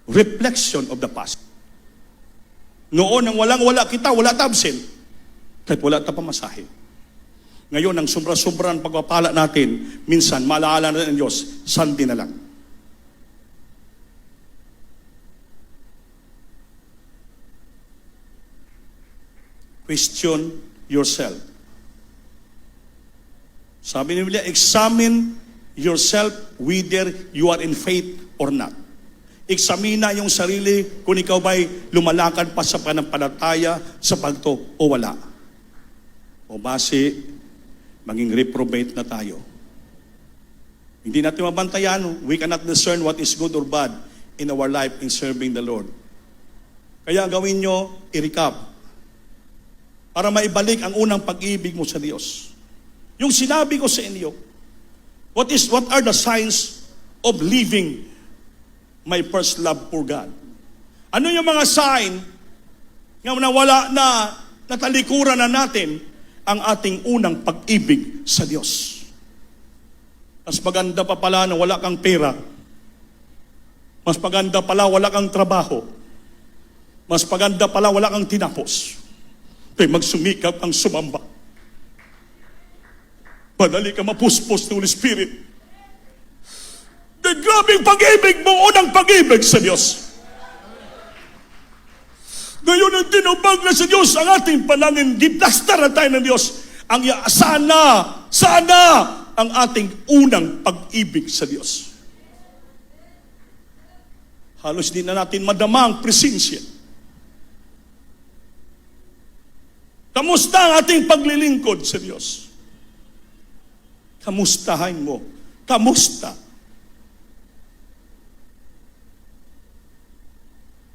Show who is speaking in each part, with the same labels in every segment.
Speaker 1: reflection of the past. Noon, nang walang-wala kita, wala tabsin, kahit wala ta pamasahe. Ngayon, ang sobra-sobrang pagpapala natin, minsan, maalaala na ng Diyos, Sunday na lang. Question yourself. Sabi ni Biblia, examine yourself whether you are in faith or not. Eksamina yung sarili kung ikaw ba'y lumalakad pa sa pananampalataya sa pagto o wala. O base, maging reprobate na tayo. Hindi natin mabantayan. We cannot discern what is good or bad in our life in serving the Lord. Kaya gawin nyo, i-recap. Para maibalik ang unang pag-ibig mo sa Diyos. Yung sinabi ko sa inyo, what are the signs of living my first love for God? Ano yung mga sign na nawala na natalikuran na natin ang ating unang pag-ibig sa Diyos? Mas maganda pa pala na wala kang pera. Mas maganda pala wala kang trabaho. Mas maganda pala wala kang tinapos. Kaya magsumikap ang sumamba. Madali ka mapuspos ng Holy Spirit. The grabing pag-ibig mo, unang pag-ibig sa Diyos. Ngayon ang tinubag na sa Diyos ang ating panangin, giplastar na tayo ng Diyos. Ang sana ang ating unang pag-ibig sa Diyos. Halos di na natin madama ang presensya. Kamusta ang ating paglilingkod sa Diyos? Kamustahin mo. Kamusta?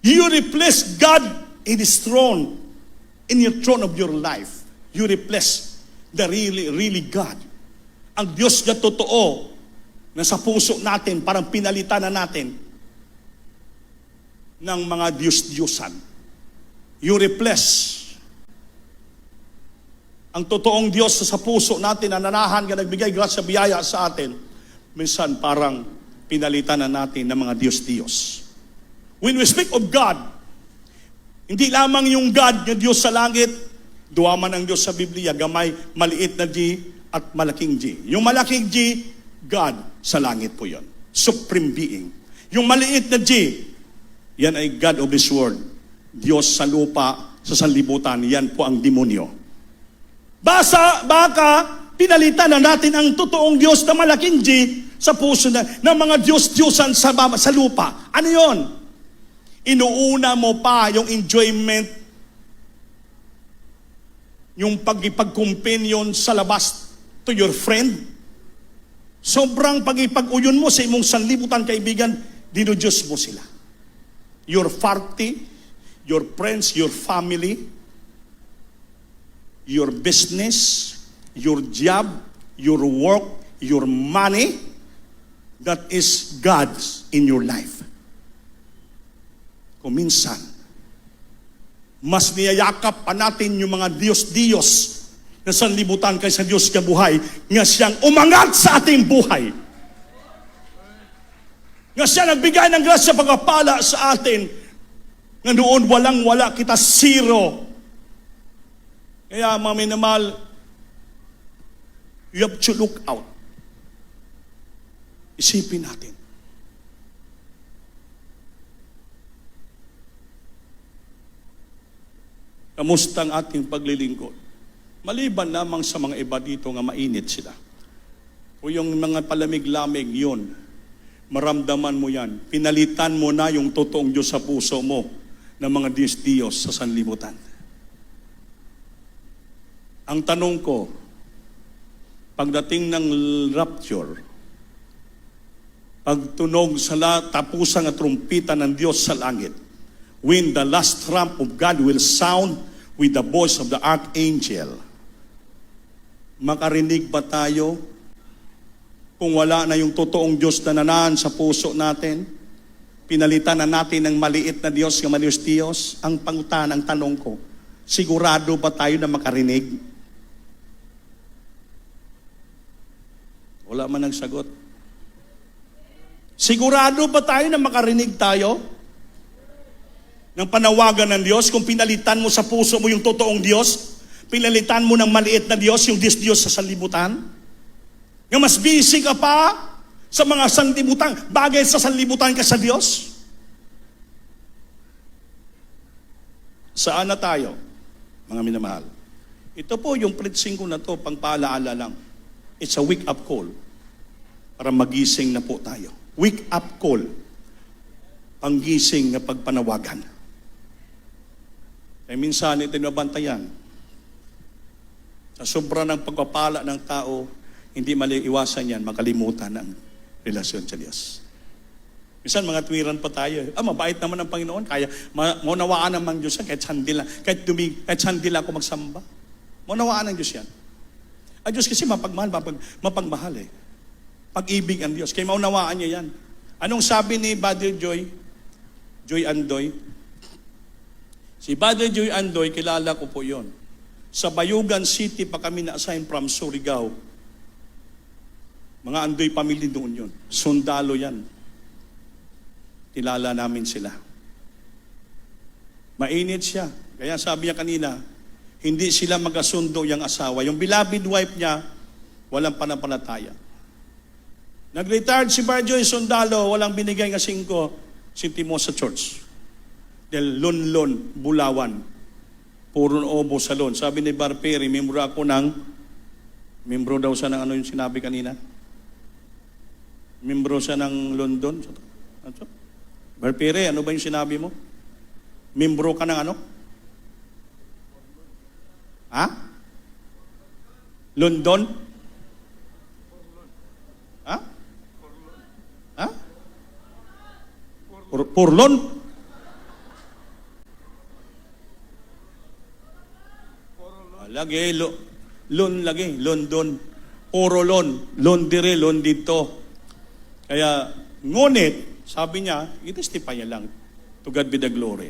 Speaker 1: You replace God in His throne, in your throne of your life. You replace the really God. Ang Diyos na totoo, na sa puso natin, parang pinalitan na natin ng mga Diyos-Diyosan. You replace ang totoong Diyos sa puso natin na nanahan ka nagbigay grasya biyaya sa atin, minsan parang pinalitan na natin ng mga Diyos-Diyos. When we speak of God, hindi lamang yung God na Diyos sa langit, duwaman ang Diyos sa Biblia, gamay, maliit na G at malaking G. Yung malaking G, God sa langit po yon. Supreme being. Yung maliit na G, yan ay God of this world. Diyos sa lupa, sa sanlibutan, yan po ang demonyo. Baka pinalitan na natin ang totoong Diyos na malaking G sa puso ng mga Diyos-Diyosan sa lupa. Ano yon? Inuuna mo pa yung enjoyment, yung pag-ipag-companion sa labas to your friend. Sobrang pag-ipag-uyon mo sa imong sanlibutan kaibigan, dinudiyos mo sila. Your party, your friends, your family, your business, your job, your work, your money, that is God's in your life. Kung minsan, mas niyayakap pa natin yung mga Diyos-Diyos na sanlibutan kaysa Diyos na buhay, nga siyang umangat sa ating buhay. Nga siya nagbigay ng grasya pagpapala sa atin, nga noon walang-wala kita, zero. Kaya mga minamahal, you have to look out. Isipin natin. Kamusta ang ating paglilingkod? Maliban lamang sa mga iba dito nga mainit sila. O yung mga palamig-lamig yun, maramdaman mo yan. Pinalitan mo na yung totoong Diyos sa puso mo ng mga Diyos-Diyos sa sanlibutan. Ang tanong ko, pagdating ng rapture, pagtunog sa tapusan at trumpita ng Diyos sa langit, when the last trump of God will sound with the voice of the archangel, makarinig ba tayo kung wala na yung totoong Diyos na nanaan sa puso natin? Pinalitan na natin ng maliit na Diyos, ng maliit Diyos. Ang pangutan, ang tanong ko, sigurado ba tayo na makarinig? Wala man nagsagot. Sigurado ba tayo na makarinig tayo? ng panawagan ng Diyos, kung pinalitan mo sa puso mo yung totoong Diyos, pinalitan mo ng maliit na Diyos, yung Diyos sa sanlibutan, nga mas busy ka pa sa mga sanlibutan, bagay sa sanlibutan ka sa Diyos. Saan na tayo, mga minamahal? Ito po yung preaching ko na to, pang paalaala lang. It's a wake-up call para magising na po tayo. Wake-up call. Panggising na pagpanawagan. Kaya minsan ito nabantayan. Sa sobra ng pagpapala ng tao, hindi maliiwasan yan, makalimutan ang relasyon sa Diyos. Minsan mga tuwiran pa tayo. Mabait naman ang Panginoon. Kaya maunawaan naman Diyos yan. Kahit sandi lang ako magsamba. Maunawaan ng Diyos yan. Ang Diyos kasi mapagmahal eh. Pag-ibig ang Diyos. Kaya maunawaan niya yan. Anong sabi ni Brother Joy Andoy? Si Brother Joy Andoy, kilala ko po yon. Sa Bayugan City pa kami na-assign from Surigao. Mga Andoy family doon yun. Sundalo yan. Kilala namin sila. Mainit siya. Kaya sabi niya kanina, hindi sila magkasundo yung asawa. Yung beloved wife niya, walang panampalataya. Nag-retired si Barjoy Sundalo, walang binigay nga 5 sentimo sa church. Dahil lon-lon, bulawan. Puro obo sa lon. Sabi ni Barperi, membro daw siya ng ano yung sinabi kanina? Membro siya ng London. Barperi, ano ba yung sinabi mo? Membro ka ng ano? Ha? London? Ha? Ha? Purlon? Lagi, lagi, London. Puro lon dire, lon dito. Kaya, ngunit, sabi niya, i-testify niya lang. To God be the glory.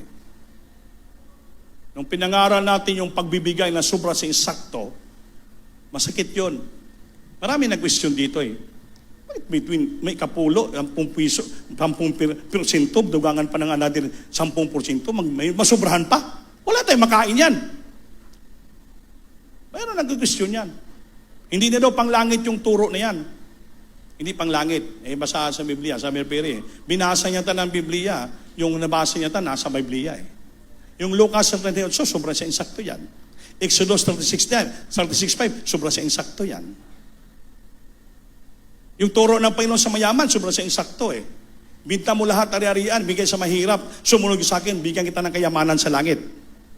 Speaker 1: Nung pinangaral natin yung pagbibigay na sobra sa insakto, masakit yun. Marami nag-question dito eh. Between may kapulo, 10 piso, 10%, dugangan pa ng another 10%, may masobrahan pa. Wala tayong makain yan. Mayroon nag-question yan. Hindi na daw panglangit yung turo na yan. Hindi panglangit. Basa sa Biblia, sa Merpere. Binasa niya ta ng Biblia, yung nabasa niya ta, nasa Biblia eh. Yung Lucas 38, sobra sa insakto yan. Exodus 36:5, sobra sa insakto yan. Yung turo ng Panginoon sa mayaman, sobra sa insakto eh. Binta mo lahat ari-arian, bigay sa mahirap, sumunod sa akin, bigyan kita ng kayamanan sa langit.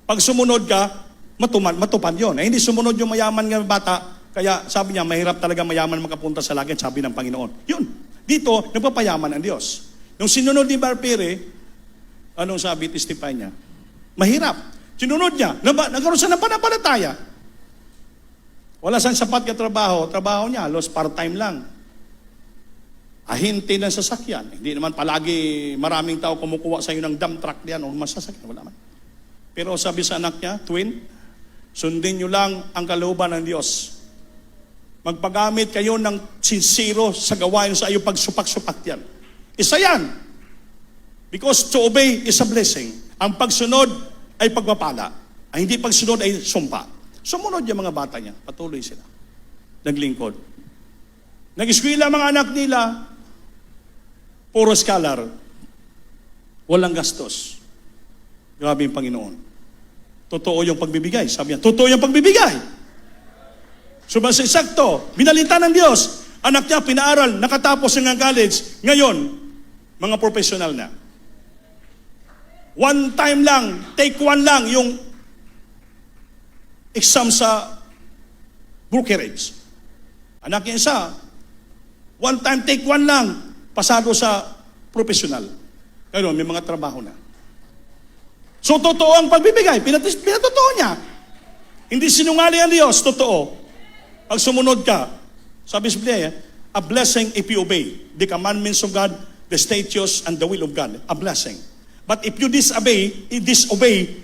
Speaker 1: Pag sumunod ka, matupad yun. Hindi sumunod yung mayaman ng bata, kaya sabi niya, mahirap talaga mayaman makapunta sa langit, sabi ng Panginoon. Yun. Dito, nagpapayaman ang Diyos. Nung sinunod ni Barpere, anong sabi, testify niya? Mahirap. Sinunod niya. Nagkaroon siya ng panampalataya. Wala siyang sapat ka trabaho. Trabaho niya, halos part-time lang. Ahinte ng sasakyan. Hindi naman palagi maraming tao kumukuha sa iyo ng dump truck diyan o masasakyan. Wala man. Pero sabi sa anak niya, twin, sundin niyo lang ang kalooban ng Diyos. Magpagamit kayo ng sincero sa gawain sa iyo pagsupak-supak yan. Isa yan. Because to obey is a blessing. Ang pagsunod ay pagpapala. Ang hindi pagsunod ay sumpa. Sumunod yung mga bata niya. Patuloy sila. Naglingkod. Nag-eskwela mga anak nila. Puro scholar. Walang gastos. Grabe yung Panginoon. Totoo yung pagbibigay. Sabi niya, totoo yung pagbibigay. Subasa eksakto. Binalita ng Diyos. Anak niya, pinaaral, nakatapos ng college. Ngayon, mga professional na. One time lang, take 1 lang yung exam sa brokerage. Anak niya isa, one time, take 1 lang, pasado sa professional. Ngayon, may mga trabaho na. So, totoo ang pagbibigay. Pinatotoo niya. Hindi sinungaling ang Diyos, totoo. Pag sumunod ka, sabi sa Biblia, a blessing if you obey the commandments of God, the statutes, and the will of God. A blessing. But if you disobey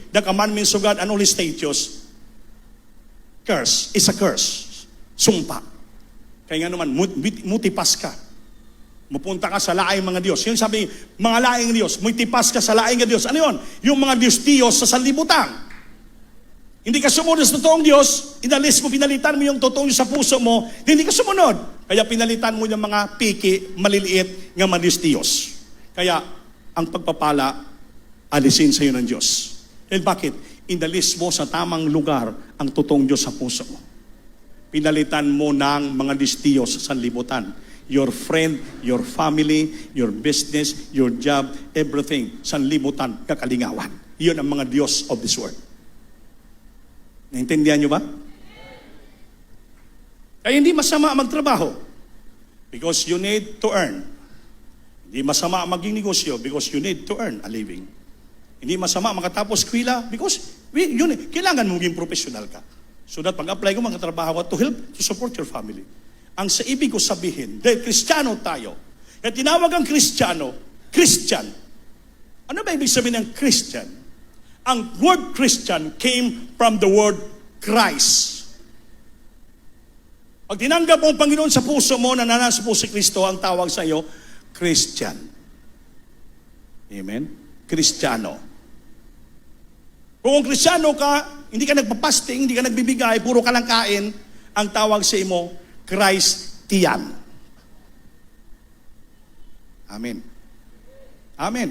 Speaker 1: the commandments of God and all His statutes, curse is a curse. Sumpa. Kaya nga naman, mutipas ka. Mupunta ka sa laing mga Diyos. Yun sabi, mga laing Diyos. Muy tipas ka sa laing nga Diyos. Ano yun? Yung mga Diyos sa sanlibutan. Hindi ka sumunod sa totoong Diyos, inalis mo, pinalitan mo yung totoong Diyos sa puso mo, hindi ka sumunod. Kaya pinalitan mo yung mga piki, maliliit nga mga Diyos. Kaya, ang pagpapala, alisin sa iyo ng Diyos. And bakit? Inalis mo sa tamang lugar ang totoong Diyos sa puso mo. Pinalitan mo ng mga Diyos sa sanlibutan. Your friend, your family, your business, your job, everything, sanlibutan, kakalingawan. Iyon ang mga Diyos of this world. Naintindihan nyo ba? Kaya hindi masama magtrabaho because you need to earn. Hindi masama maging negosyo because you need to earn a living. Hindi masama makatapos eskwela because kailangan mo maging professional ka. So that pag-apply ko magkatrabaho to help to support your family. Ang sa ibig ko sabihin, dahil Kristiyano tayo, kaya tinawag ang Kristiyano, Christian. Ano ba ibig sabihin ng Christian? Ang word Christian came from the word Christ. Pag tinanggap mo ang Panginoon sa puso mo, nananasa po si Kristo, ang tawag sa iyo, Christian. Amen? Kristiyano. Kung Kristiyano ka, hindi ka nagpapasting, hindi ka nagbibigay, puro ka lang kain, ang tawag sa imo, Christian. Amen. Amen.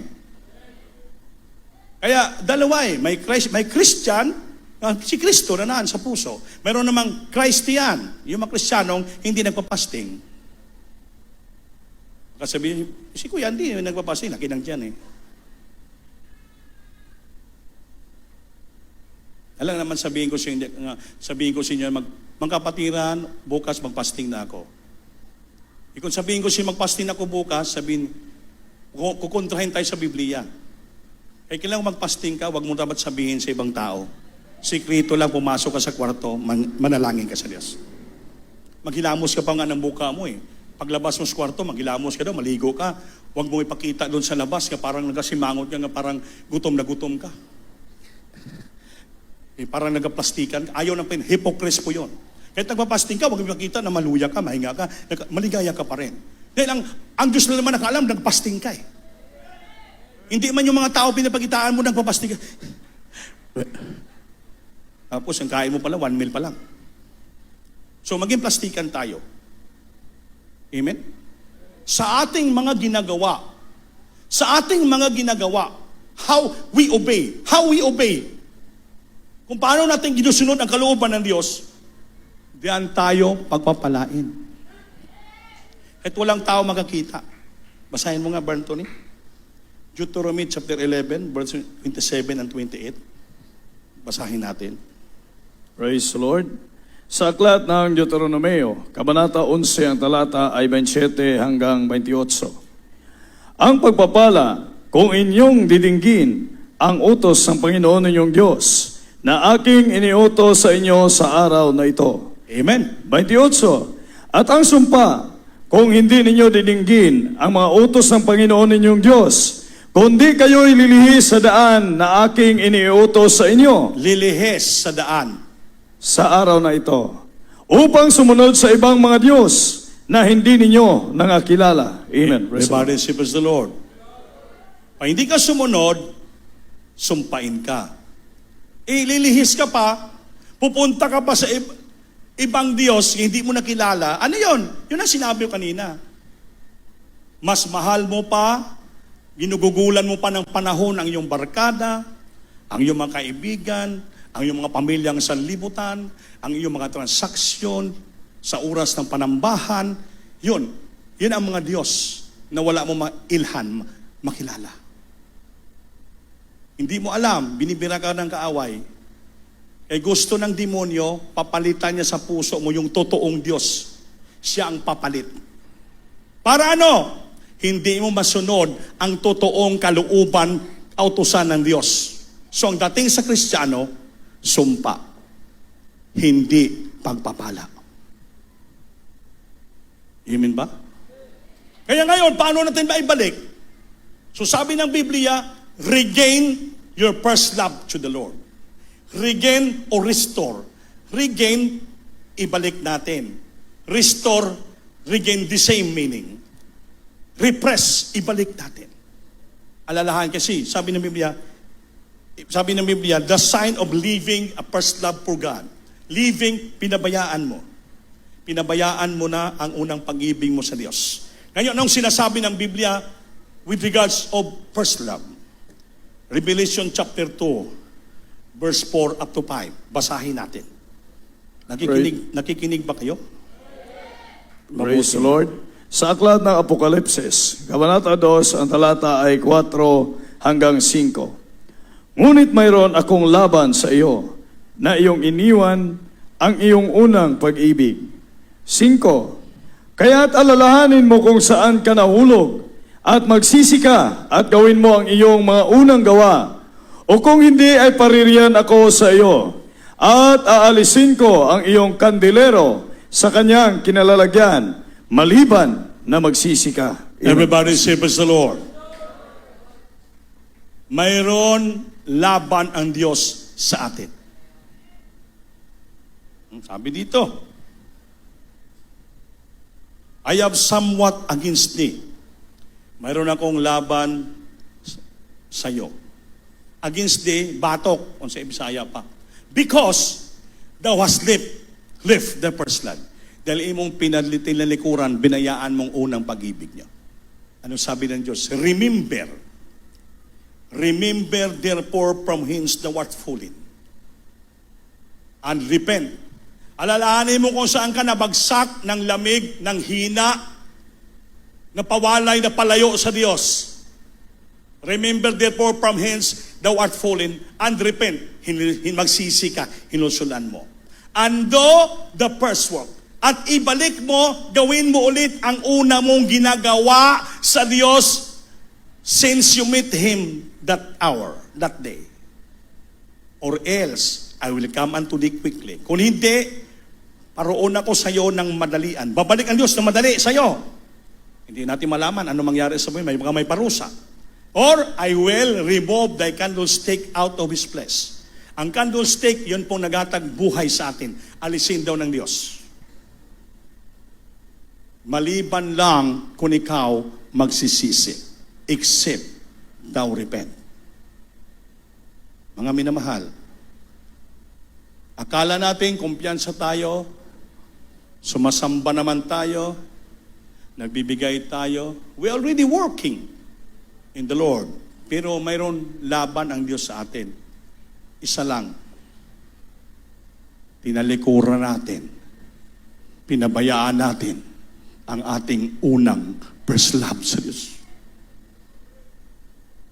Speaker 1: Kaya dalawa may Christian, si Kristo na naan sa puso. Meron namang Christian, yung mga Kristiyanong hindi nagpapasting. Kasabihin, si Kuya hindi nagpapasting, nakinang dyan eh. Alam naman sabihin ko sa inyo, magkapatiran, bukas magpasting na ako. Kung sabihin ko siya magpasting ako bukas, sabihin, kukontrahin tayo sa Biblia. Kaya kailangan magpasting ka, wag mo dapat sabihin sa ibang tao. Sikrito lang, pumasok ka sa kwarto, manalangin ka sa Diyos. Maghilamos ka pa nga ng buka mo eh. Paglabas mo sa kwarto, maghilamos ka daw, maligo ka. Wag mo ipakita doon sa labas, ka parang nagasimangot ka, parang gutom na gutom ka. Parang nagplastikan. Ayaw ng hypocrite po yun. Kahit nagpapasting ka, huwag ipakita na maluya ka, mahinga ka, maligaya ka pa rin. Dahil ang Diyos na naman nakaalam, nagpasting ka eh. Hindi man yung mga tao pinapakitaan mo, nagpapasting ka. Tapos ang kain mo pala, 1 meal pa lang. So maging plastikan tayo. Amen? Sa ating mga ginagawa, how we obey, kung paano natin ginusunod ang kalooban ng Diyos, diyan tayo pagpapalain. At walang tao makakita. Basahin mo nga, Barntony. Deuteronomy chapter 11, verse 27 and 28. Basahin natin.
Speaker 2: Praise the Lord. Sa aklat ng Deuteronomeo, Kabanata 11, ang talata ay 27 hanggang 28. Ang pagpapala, kung inyong didinggin ang utos ng Panginoon ninyong Diyos, na aking iniutos sa inyo sa araw na ito.
Speaker 1: Amen.
Speaker 2: 28. At ang sumpa, kung hindi ninyo didinggin ang mga utos ng Panginoon ninyong Diyos, kundi kayo'y lilihis sa daan na aking iniutos sa inyo.
Speaker 1: Lilihis sa daan.
Speaker 2: Sa araw na ito, upang sumunod sa ibang mga Diyos na hindi ninyo nangakilala. Amen.
Speaker 1: Everybody praise the Lord. Pag hindi ka sumunod, sumpain ka. Ililihis ka pa, pupunta ka pa sa ibang Diyos, hindi mo nakilala. Ano yon? Yun ang sinabi ko kanina. Mas mahal mo pa, ginugugulan mo pa ng panahon ang iyong barkada, ang iyong mga kaibigan, ang iyong mga pamilyang sanlibutan, ang iyong mga transaksyon, sa oras ng panambahan. Yun ang mga Diyos na wala mo mailhan, makilala. Hindi mo alam, binibira ka ng kaaway. Gusto ng demonyo, papalitan niya sa puso mo yung totoong Diyos. Siya ang papalit. Para ano? Hindi mo masunod ang totoong kalooban, kautusan ng Diyos. So ang dating sa Kristiyano, sumpa. Hindi pagpapala. Amen ba? Kaya ngayon, paano natin maibalik? So sabi ng Biblia, regain your first love to the Lord. Regain or restore. Regain, ibalik natin. Restore, regain the same meaning. repress, ibalik natin. Alalahan kasi, sabi ng Biblia, the sign of living a first love for God. Living, pinabayaan mo. Pinabayaan mo na ang unang pag-ibig mo sa Diyos. Ngayon, anong sinasabi ng Biblia with regards of first love? Revelation chapter 2, verse 4 up to 5. Basahin natin. Nakikinig ba kayo?
Speaker 2: Praise the Lord. Sa aklat ng Apokalipsis, Kabanata 2, ang talata ay 4 hanggang 5. Ngunit mayroon akong laban sa iyo, na iyong iniwan ang iyong unang pag-ibig. 5. Kaya't alalahanin mo kung saan ka nahulog, at magsisi ka at gawin mo ang iyong mga unang gawa. O kung hindi ay paririyan ako sa iyo, at aalisin ko ang iyong kandelero sa kanyang kinalalagyan, maliban na magsisi ka.
Speaker 1: Everybody say, praise the Lord. Mayroon laban ang Diyos sa atin. Sabi dito, I have somewhat against thee. Mayroon akong laban sa iyo. Against thee, batok, kung sa Bisaya pa. Because thou hast left the first love. Dahil imong pinalikuran, binayaan mong unang pag-ibig niya. Ano sabi ng Diyos? Remember therefore from hence thou art fallen. And repent. Alalahanin mo kung saan ka nabagsak ng lamig, ng hina, na pawalay, na palayo sa Diyos. Remember therefore from hence thou art fallen, and repent. Magsisi ka, hinusulan mo. And do the first work. At ibalik mo, gawin mo ulit ang una mong ginagawa sa Diyos since you meet Him that hour, that day. Or else, I will come unto thee quickly. Kung hindi, paroon ako sa iyo ng madalian. Babalik ang Diyos ng madali sa iyo. Hindi natin malaman ano mangyari sa buhay. May parusa. Or, I will remove thy candlestick out of his place. Ang candlestick, yun pong nagatag buhay sa atin. Alisin daw ng Diyos. Maliban lang kung ikaw magsisisi. Except thou repent. Mga minamahal, akala natin kumpiyansa tayo, sumasamba naman tayo, nagbibigay tayo. We already working in the Lord. Pero mayroon laban ang Diyos sa atin. Isa lang. Tinalikuran natin. Pinabayaan natin ang ating unang first love sa Diyos.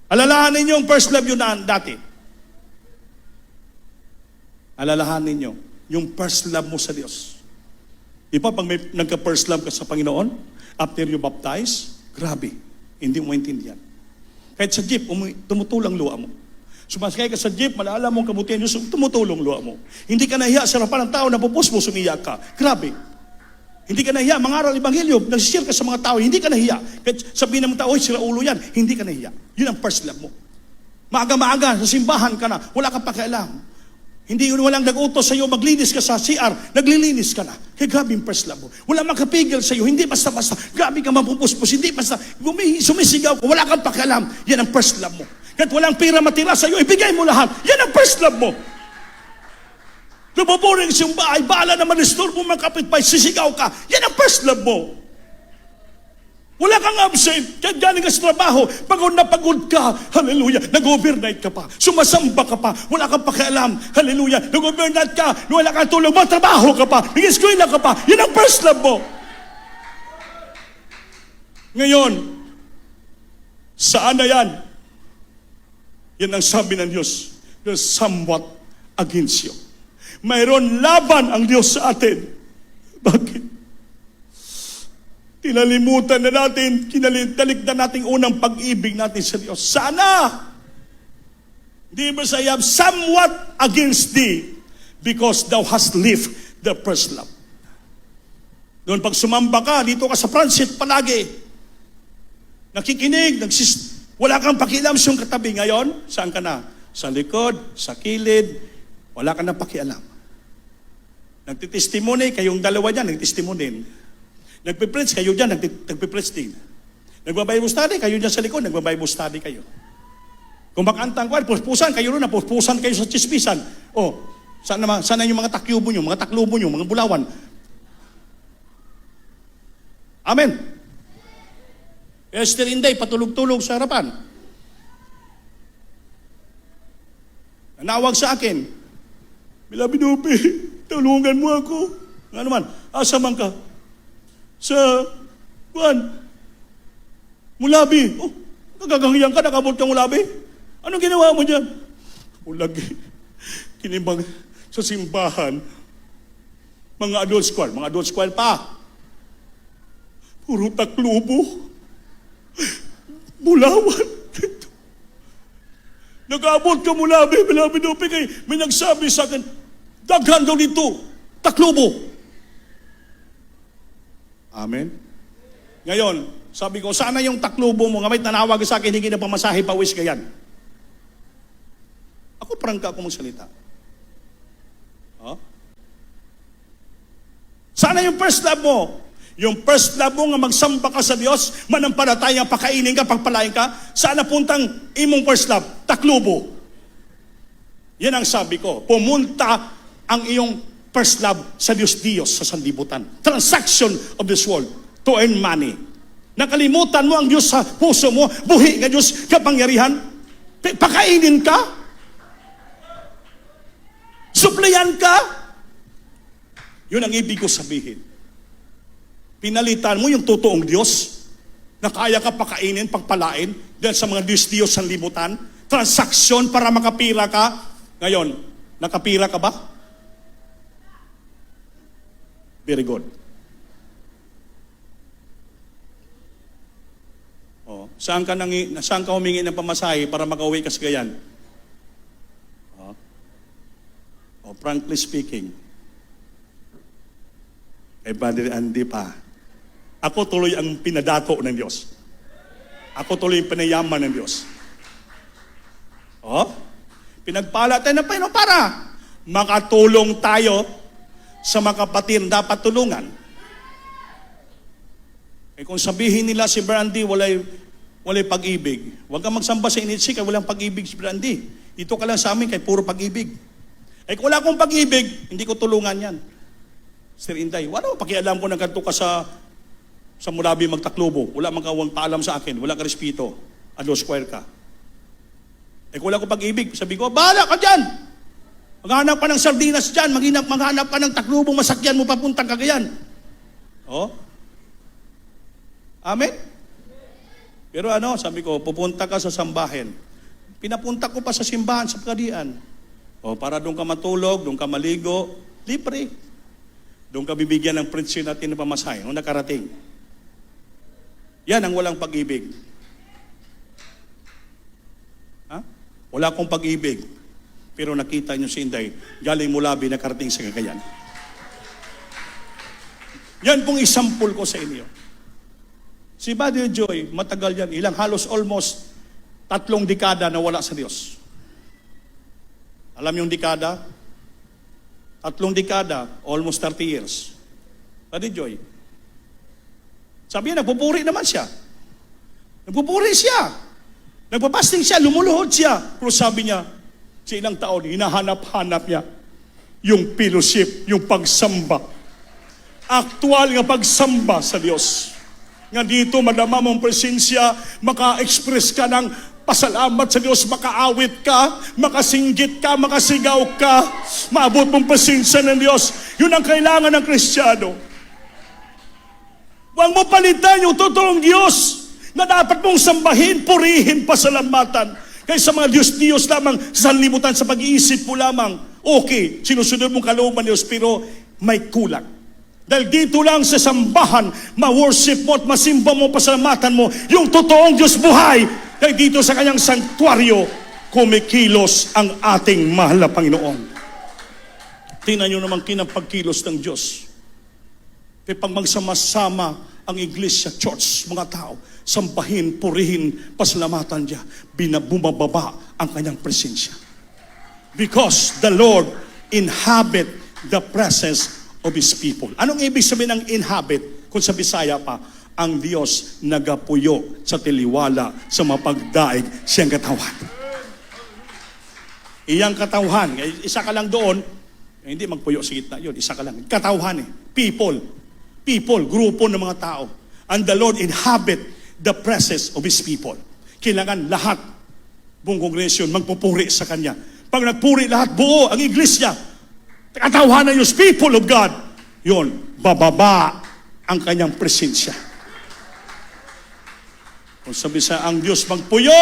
Speaker 1: Alalahanin niyo yung first love yun na dati. Alalahanin niyo yung first love mo sa Diyos. Di ba pag may nagka-first love ka sa Panginoon, after you baptize, grabe, hindi mo maintindihan. Kahit sa jeep, tumutulang luha mo. Sumasakay ka sa jeep, malala mong kabutihan Diyos, tumutulong luha mo. Hindi ka nahiya sa harapan ng tao, napupus mo, sumiyak ka. Grabe. Hindi ka nahiya, mangaral Ebanghelyo, nagsishare ka sa mga tao, hindi ka nahiya. Kahit sabihin ng tao, oy, sila ulo yan, hindi ka nahiya. Yun ang first love mo. Maaga-maaga, sa simbahan ka na, wala kang pakialam. Hindi yun walang nag-utos sa iyo, maglinis ka sa CR, naglilinis ka na. Kaya grabe yung first love mo. Wala makapigil sa iyo, hindi basta-basta, grabe ka mapupuspos, hindi basta, sumisigaw ka, wala kang pakialam. Yan ang first love mo. Kahit walang pira matira sa iyo, ibigay mo lahat. Yan ang first love mo. Nabuburing sa iyong bahay, bahala naman restore mo mga kapitbahay, sisigaw ka. Yan ang first love mo. Wala kang absent, kahit galing ka sa trabaho, pagod na pagod ka, hallelujah, nag-overnight ka pa, sumasamba ka pa, wala kang pakialam, hallelujah, nag-overnight ka, wala kang tulog, matrabaho ka pa, nag-eskwela ka pa, yan ang first love mo. Ngayon, saan na yan? Yan ang sabi ng Diyos, there's somewhat against you. Mayroon laban ang Diyos sa atin. Bakit? Tinalimutan na natin, kinalimutan natin unang pag-ibig natin sa Diyos. Sana! Di ba I have somewhat against thee because thou hast left the first love. Doon pag sumamba ka, dito ka sa transit palagi. Nakikinig, wala kang pakialam sa iyong katabi. Ngayon, saan ka na? Sa likod, sa kilid, wala kang pakialam. Nagtitestimony, kayong dalawa dyan, nagtestimony. Nagpipreach, kayo dyan, nagpipreach din. Nagbabible study, kayo dyan sa likod, nagbabible study kayo. Kung makantang kwan, puspusan kayo rin na, puspusan kayo sa chismisan. O, sana yung mga taklubo nyo, mga bulawan. Amen. Esther Inday, patulog-tulog sa harapan. Nanawag sa akin, Bilabinupi, tulungan mo ako. Nga naman, asa man ka? Sa, Mulabi. Oh, nagagangyan ka, nakabot ka Mulabi. Anong ginawa mo dyan? Ulagi. Kinibang sa simbahan. Mga adult school pa. Puro taklubo. Bulawan. Nag-abot ka Mulabi, Bilabinupi kay may nagsabi sa akin, daghan daw dito, taklubo. Amen. Ngayon, sabi ko, sana yung taklubo mo, nga may tanawag sa akin, hindi na pamasahe, pawis ka yan. Ako prangka ako magsalita. Huh? Sana yung first love mo, yung first love mo nga magsamba ka sa Diyos, manampalatayang pakainin ka, pagpalain ka, sana puntang imong first love, taklubo. Yan ang sabi ko, pumunta ang iyong first love sa Diyos sa sanlibutan. Transaction of this world to earn money. Nakalimutan mo ang Diyos sa puso mo, buhi nga Diyos kapangyarihan, pakainin ka, suplayan ka. Yun ang ibig ko sabihin. Pinalitan mo yung totoong Diyos na kaya ka pakainin, pagpalain dahil sa mga Diyos sanlibutan. Transaction para makapira ka. Ngayon, nakapira ka ba? Very good. Oh, saan ka humingi ng pamasahe para makauwi ka sa Gayan? Oh, frankly speaking, Brother Andy pa, ako tuloy ang pinadato ng Diyos. Ako tuloy ang pinayaman ng Diyos. Oh, pinagpala tayo na para makatulong tayo sa mga kapatid dapat tulungan. Eh kung sabihin nila si Brandy walay pag-ibig, huwag kang magsamba sa initsik kaya walang pag-ibig si Brandy. Dito ka lang sa amin kay puro pag-ibig. Eh kung wala akong pag-ibig, hindi ko tulungan yan. Sir Inday, wala ko pakialam ko na ganito ka sa Murabi magtaklubo. Wala mang kawang paalam sa akin, wala ka respeto. Ado square ka. Eh kung wala akong pag-ibig, sabi ko, bahala ka dyan! Maghanap ka ng sardinas dyan, maghanap ka ng taklubong masakyan mo papuntang Cagayan. Oh? Amen? Pero sabi ko, pupunta ka sa sambahin. Pinapunta ko pa sa simbahan, sa Pagadian. Oh, para doon ka matulog, doon ka maligo, libre. Doon ka bibigyan ng prinsyo natin na pamasahe, nung nakarating. Yan ang walang pag-ibig. Ha? Wala akong pag-ibig. Pero nakita niyo si Inday, galing Mulabi, nakarating sa Cagayan. Yan pong isampul ko sa inyo. Si Brother Joy, matagal yan. Halos almost 3 dekada na wala sa Diyos. Alam yung dekada? 3 dekada, almost 30 years. Brother Joy. Sabi niya, nagpupuri naman siya. Nagpupuri siya. Nagpapasting siya, lumuluhod siya. Pero sabi niya, sa ilang taon, hinahanap-hanap niya yung fellowship, yung pagsamba. Aktual nga pagsamba sa Diyos. Nga dito, madama mong presensya, maka-express ka ng pasalamat sa Diyos, makaawit ka, makasinggit ka, makasigaw ka, maabot mong presensya ng Diyos. Yun ang kailangan ng Kristiyano. Huwag mo palitan yung totoong Diyos na dapat mong sambahin, purihin, pasalamatan. Kaysa mga Diyos lamang sa sanlibutan, sa pag-iisip mo lamang, okay, sinusunod mong kalooban Diyos, pero may kulang. Dahil dito lang sa sambahan, ma-worship mo at masimba mo, pasalamatan mo, yung totoong Diyos buhay. Dahil dito sa kanyang sanktuaryo, kumikilos ang ating mahal na Panginoon. Tingnan nyo naman kinapagkilos ng Diyos. Kaya pag magsama-sama ang Iglesia Church, mga tao, sambahin, purihin, pasalamatan niya, bumababa ang kanyang presensya. Because the Lord inhabit the presence of His people. Anong ibig sabihin ng inhabit? Kung sa Bisaya pa, ang Diyos nagapuyo sa tiliwala sa mapagdaig siyang katawan. Iyang katawhan, isa ka lang doon, hindi magpuyo sa gitna yun, isa ka lang. Katawhan people, grupo ng mga tao. And the Lord inhabit the presence of His people. Kailangan lahat, buong kongresyon, magpupuri sa Kanya. Pag nagpuri lahat, buo ang iglesia, katawhan ng Diyos, people of God, yun, bababa ang Kanyang presensya. Kung sabi sa ang Diyos magpuyo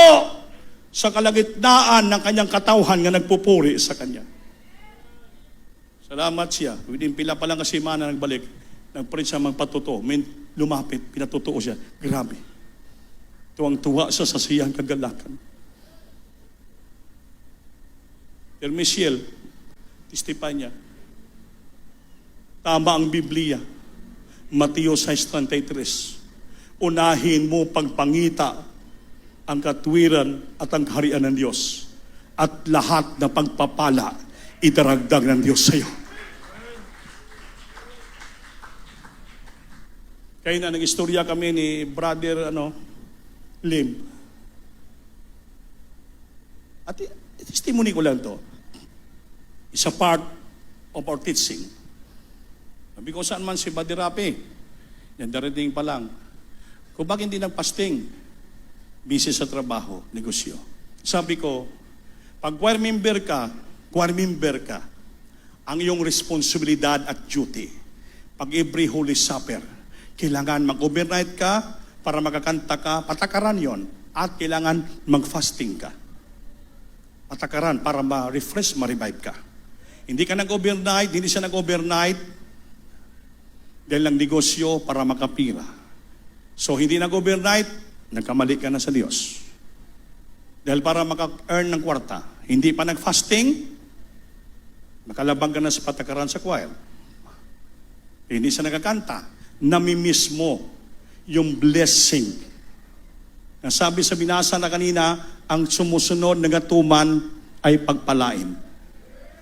Speaker 1: sa kalagitnaan ng Kanyang katawhan nga nagpupuri sa Kanya. Salamat siya. Within pila pa lang kasi mana nagbalik, nagprin siya magpatuto. May lumapit, pinatutuo siya. Grabe. Tuwang-tuwa siya sa siyang kagalakan. Del Michel, testify niya. Tama ang Biblia. Mateo 6:33. Unahin mo pagpangita ang katwiran at ang kaharian ng Diyos. At lahat na pagpapala, idaragdag ng Diyos sa iyo. Kaya na nag-istorya kami ni Brother Lim. At testimony ko lang to. It's a part of our teaching. Sabi ko, saan man si Badirapi? Yan, darating pa lang. Kung bakit hindi nagpasting? Busy sa trabaho, negosyo. Sabi ko, pag choir member ka, ang iyong responsibilidad at duty. Pag every Holy Supper, kailangan mag-overnight ka para makakanta ka, patakaran yon. At kailangan mag-fasting ka. Patakaran para ma-refresh, ma-revive ka. Hindi ka nag-overnight, hindi siya nag-overnight dahil lang negosyo para makapira. So, hindi nag-overnight, nagkamali ka na sa Diyos. Dahil para maka-earn ng kwarta, hindi pa nag-fasting, nakalabang ka na sa patakaran sa choir. Hindi siya nagkakanta, namimiss mo yung blessing. Nasabi sa binasa na kanina, ang sumusunod na gatuman ay pagpalain.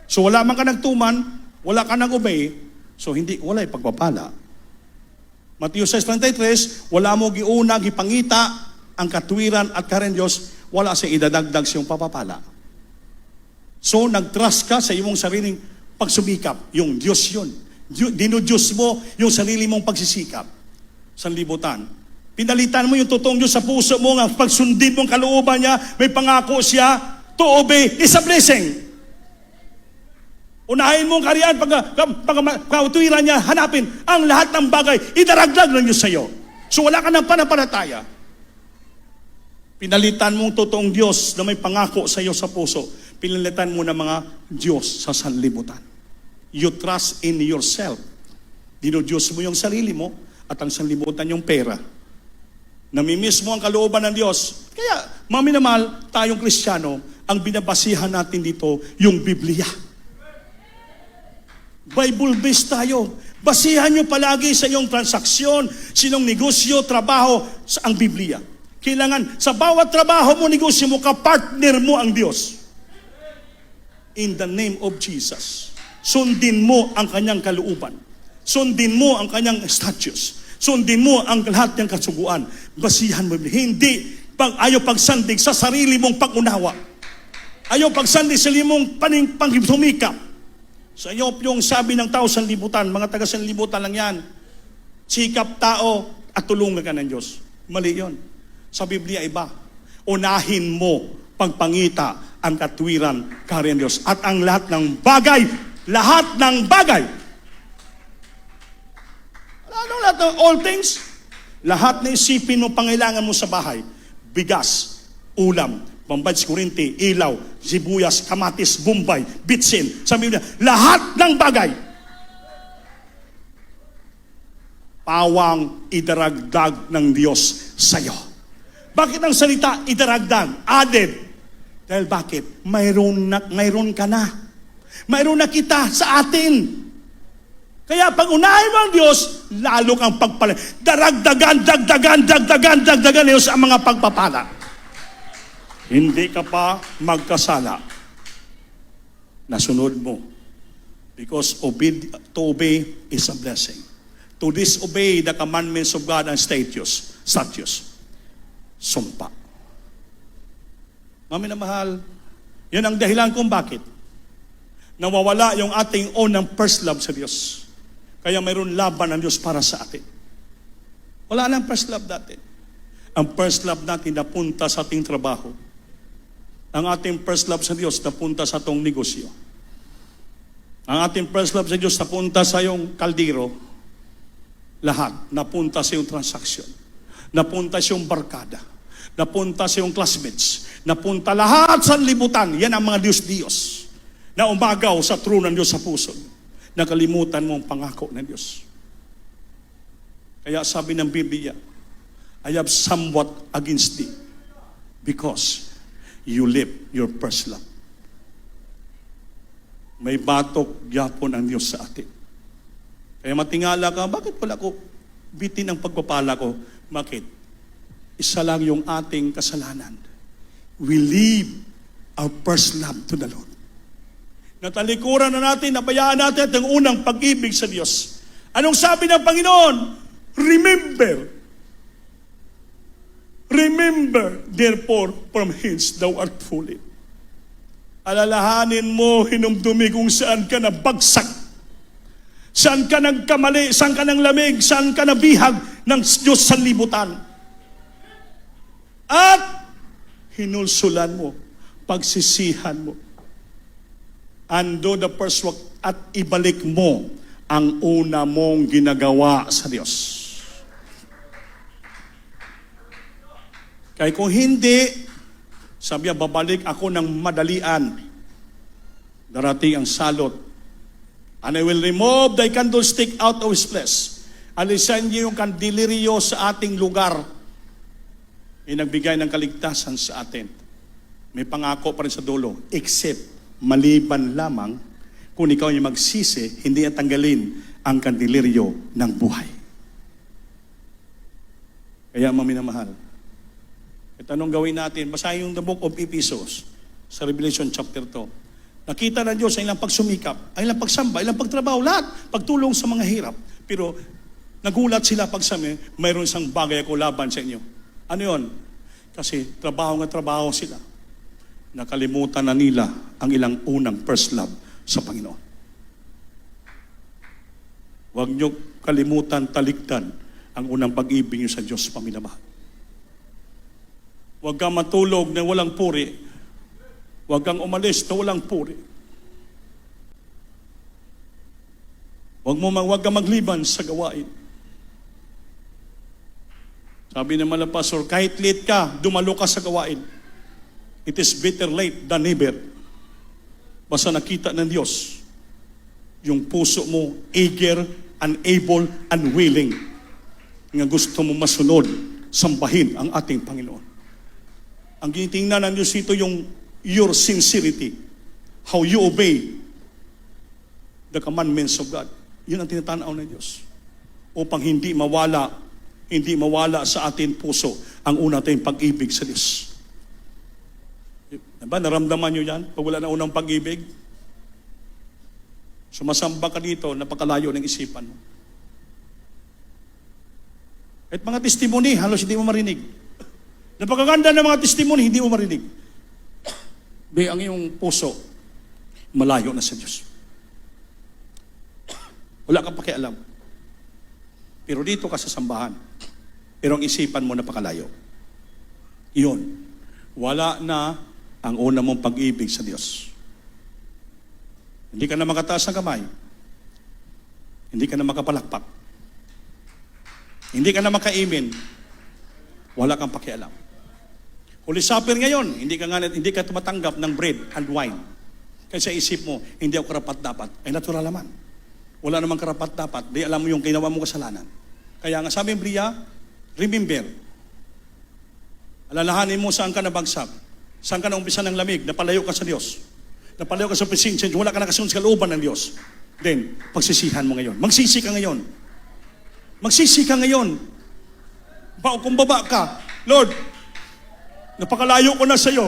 Speaker 1: So wala man ka nagtuman, wala ka nag-obey, so wala yung pagpapala. Mateo 6:33, wala mo giuna, gipangita ang katwiran at karen Diyos, wala sa idadagdag siyang papapala. So nag-trust ka sa iyong sariling pagsumikap. Yung Diyos yun. Dinudiyos mo yung sarili mong pagsisikap. Sanlibutan. Pinalitan mo yung totoong Diyos sa puso mo, nga pagsundin mong kalooban niya, may pangako siya, to obey is a blessing. Unahin mong kariyan, pagkatuwiran niya, hanapin ang lahat ng bagay, idaragdag ng Diyos sa iyo. So wala ka ng panampalataya. Pinalitan mong totoong Diyos na may pangako sa iyo sa puso. Pinalitan mo ng mga Diyos sa sanlibutan. You trust in yourself. Dinudiyos mo yung sarili mo at ang sanlibutan yung pera. Namimiss mo ang kalooban ng Diyos. Kaya, maminamal, tayong Kristiyano, ang binabasihan natin dito, yung Biblia. Bible-based tayo. Basihan nyo palagi sa iyong transaksyon, sinong negosyo, trabaho, sa ang Biblia. Kailangan, sa bawat trabaho mo, negosyo mo, kapartner mo ang Diyos. In the name of Jesus. Sundin mo ang kanyang kalooban. Sundin mo ang kanyang statutes. Sundin mo ang lahat ng kasuguan. Basihan mo. Hindi ayaw pagsandig sa sarili mong pag-unawa. Ayaw pagsandig sa sarili mong pang-sumikap. Sa iyo yung sabi ng tao sanlibutan, mga taga sanlibutan lang yan. Sikap tao at tulungan ka ng Diyos. Mali yun. Sa Biblia iba. Unahin mo pagpangita ang katwiran karen Diyos. At ang lahat ng bagay, anong lahat ng all things? Lahat na isipin mo pangailangan mo sa bahay. Bigas, ulam, pambayad sa kuryente, ilaw, sibuyas, kamatis, bombay, bitsin. Sabi niya, lahat ng bagay. Pawang idaragdag ng Diyos sa iyo. Bakit ang salita idaragdag? Added. Dahil bakit? Mayroon ka na. Mayroon na kita sa atin. Kaya pag unahin mo ang Diyos, lalo kang pagpala. Dagdagan niyo sa mga pagpapala. Hindi ka pa magkasala. Nasunod mo. Because to obey is a blessing. to disobey the commandments of God and statutes. Sumpa. Mami na mahal, yan ang dahilan kung bakit nawawala yung ating unang first love sa Diyos. Kaya mayroon laban ng Diyos para sa atin. Wala nang first love natin. Ang first love natin napunta sa ating trabaho. Ang ating first love sa Diyos napunta sa atong negosyo. Ang ating first love sa Diyos napunta sa iyong kaldero. Lahat napunta sa iyong transaksyon. Napunta sa iyong barkada. Napunta sa iyong classmates. Napunta lahat sa libutan. Yan ang mga Diyos-Diyos na umagaw sa trono ng Diyos sa puso. Nakalimutan mo ang pangako ng Diyos. Kaya sabi ng Biblia, I have somewhat against thee because you left your first love. May batok yapon ang Diyos sa atin. Kaya matingala ka, bakit wala ko bitin ang pagpapala ko? Bakit? Isa lang yung ating kasalanan. We leave our first love to the Lord. Natalikuran na natin, nabayaan natin ang unang pag-ibig sa Diyos. Anong sabi ng Panginoon? Remember, therefore, from hence thou art fallen. Alalahanin mo, hinumdumi kung saan ka nabagsak. Saan ka nagkamali, saan ka nang lamig, saan ka nabihag ng Diyos sa libutan. At hinulsulan mo, pagsisihan mo. Ando the first work at ibalik mo ang una mong ginagawa sa Diyos. Kaya kung hindi, sabi niya, babalik ako ng madalian. Darating ang salot. And I will remove thy candlestick out of his place. Alisan niyo yung kandileryo sa ating lugar. Inagbigay ng kaligtasan sa atin. May pangako pa rin sa dulo. Except, maliban lamang kung ikaw yung magsisi, hindi ang tanggalin ang kandileryo ng buhay. Kaya maminamahal, at anong gawin natin? Basahin yung the book of Ephesians sa Revelation chapter 2. Nakita ng Diyos ang ilang pagsumikap, ang ilang pagsamba, ilang pagtrabaho, lahat, pagtulong sa mga hirap. Pero nagulat sila pag sabi, mayroon isang bagay ako laban sa inyo. Ano yun? Kasi trabaho sila. Nakalimutan na nila ang ilang unang first love sa Panginoon. Huwag niyo kalimutan, talikdan ang unang pag-ibig niyo sa Diyos, paminamahal. Huwag kang matulog na walang puri. Huwag kang umalis na walang puri. Huwag kang magliban sa gawain. Sabi naman ng pastor, kahit late ka, dumalo ka sa gawain. It is better late than never. Basta nakita ng Diyos, yung puso mo, eager, unable, unwilling, nga gusto mo masunod, sambahin ang ating Panginoon. Ang ginitingnan ng Diyos ito yung your sincerity, how you obey the commandments of God. Yun ang tinatanaw ng Diyos. Upang hindi mawala sa ating puso ang una tayong pag-ibig sa Diyos. Diba, naramdaman nyo yan? Pag wala na unang pag-ibig, sumasamba ka dito, napakalayo ng isipan mo. At mga testimony, halos hindi mo marinig. Napakaganda ng mga testimony, hindi mo marinig. Ang iyong puso, malayo na sa Diyos. Wala kang pakialam. Pero dito ka sa sambahan. Pero ang isipan mo napakalayo. Iyon. Wala na ang una mong pag-ibig sa Diyos. Hindi ka na makataas ng kamay. Hindi ka na makapalakpak. Hindi ka na makaimin. Wala kang pakialam. Holy Supper ngayon, hindi ka tumatanggap ng bread and wine. Kasi sa isip mo, hindi ako karapat-dapat. Ay natural naman. Wala namang karapat-dapat. Di alam mo yung ginawa mo kasalanan. Kaya nga sabi ng Biblia, remember. Alalahanin mo saan ka nabagsak. Saan ka na umpisa ng lamig, napalayo ka sa Diyos. Napalayo ka sa presensya, wala ka na kasunod sa kalooban ng Diyos. Then, pagsisihan mo ngayon. Magsisi ka ngayon. Magsisi ka ngayon. Kung baba ka, Lord, napakalayo ko na sa iyo.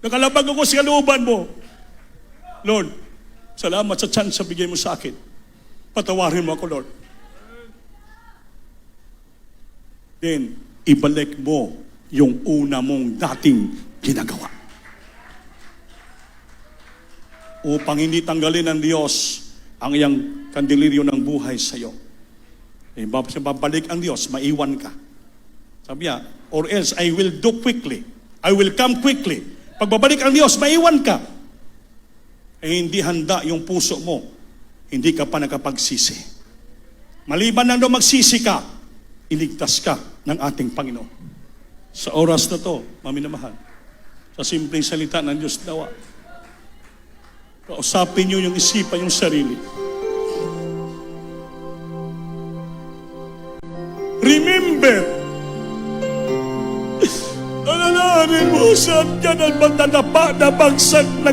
Speaker 1: Nakalabag ako sa kalooban mo. Lord, salamat sa chance sa bigay mo sa akin. Patawarin mo ako, Lord. Then, ibalik mo yung una mong dating ginagawa. Upang hindi tanggalin ng Diyos ang iyang kandiliryo ng buhay sa iyo. Babalik ang Diyos, maiwan ka. Sabi niya, or else I will do quickly. I will come quickly. Pagbabalik ang Diyos, maiwan ka. Hindi handa yung puso mo. Hindi ka pa nakapagsisi. Maliban na doon magsisi ka, iligtas ka ng ating Panginoon. Sa oras na to, maminamahal, sa simpleng salita ng Diyos dawa, kausapin niyo yung isipan, yung sarili. Remember, alalahanin mo saan ka ng magdadapa na bagsak na